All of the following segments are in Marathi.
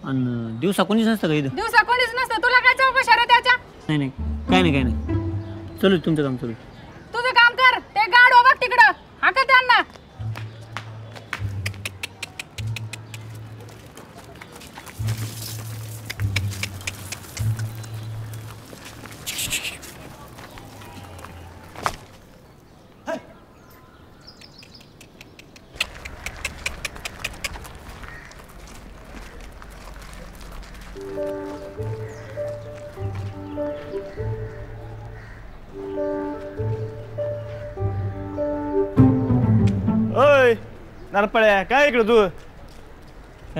आणि दिवसा कोणीच नसतं का इथं? दिवसा कोणीच नसतं, तुला काय चौकशी रे त्याच्या? नाही नाही, काय नाही काय नाही, चलू तुमचं काम चलू. तुझं काम कर, ते गाडो बघ तिकडं, हाका त्यांना. ओय नरपळ्या, काय इकडे तू?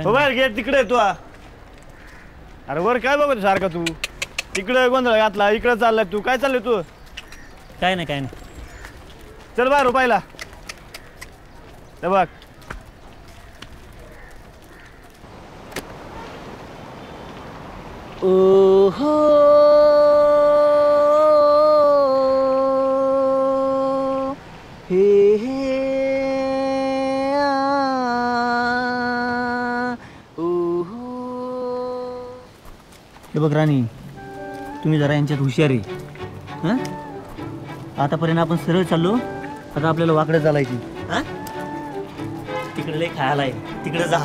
हो बाहेर गेट तिकडे तू. अरे वर काय बघतो सारखा तू? तिकडे गोंधळ घातला, इकडे चाललाय तू. काय चाललंय तू? काय नाही काय नाही. चल बाहेर पाहिला ते बघ. ओहो हे हे ओहो. हे बघ राणी, तुम्ही जरा यांच्यात हुशार आहे. हां, आतापर्यंत आपण सरळ चाललो, आता आपल्याला वाकडं चालायची. हां, तिकडे लय खायला आहे, तिकडे जा.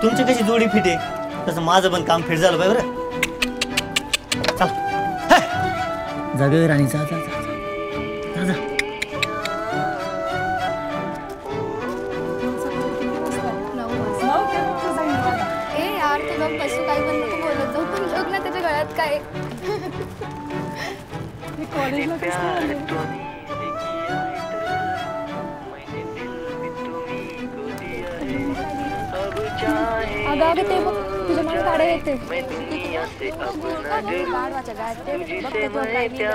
तुमची कशी जोडी फिट आहे तसं माझं पण काम फिट झालं पाहिजे बरं. जा ग राणी, जा जा जा जा. ए यार तू गप बसू, काही पण नको बोलत जाऊ. पण बघ ना त्याच्या गळ्यात काय. कॉलेजला कसं आले? अगं अगं ते बघ, तुझ्या मागे गाड्या येते. गाढवाच्या गळ्यात ते बघ ते तो काय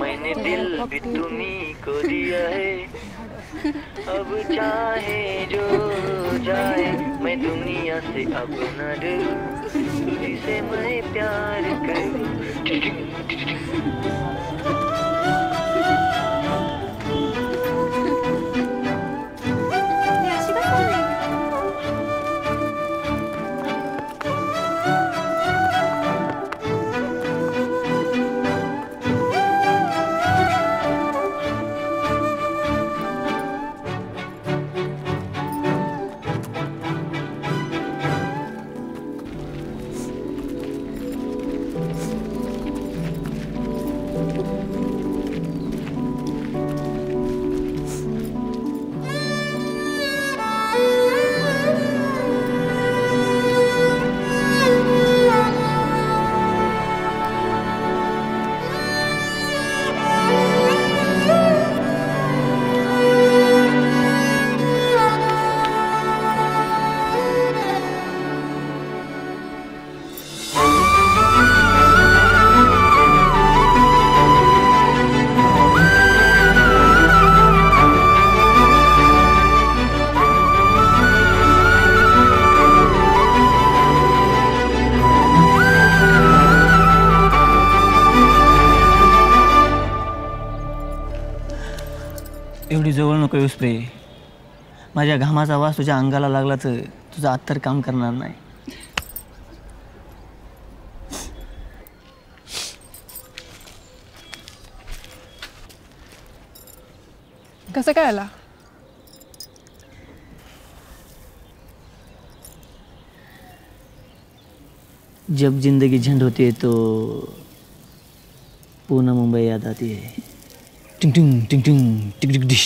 मैंने दिल भी तुम्ही को दिया है, अब चाहे जो जाए मैं दुनिया से अब न डरूं, तुझी से मैं प्यार करूं. एवढी जवळ नको येऊस प्रे. माझ्या घामाचा वास तुझ्या अंगाला लागला तर तुझं अत्तर काम करणार नाही. कसं काय आला? जब जिंदगी झंड होती है तो पूना मुंबई याद आती है. टिंग टिंग टिंग टिंग टिक टिक डिश.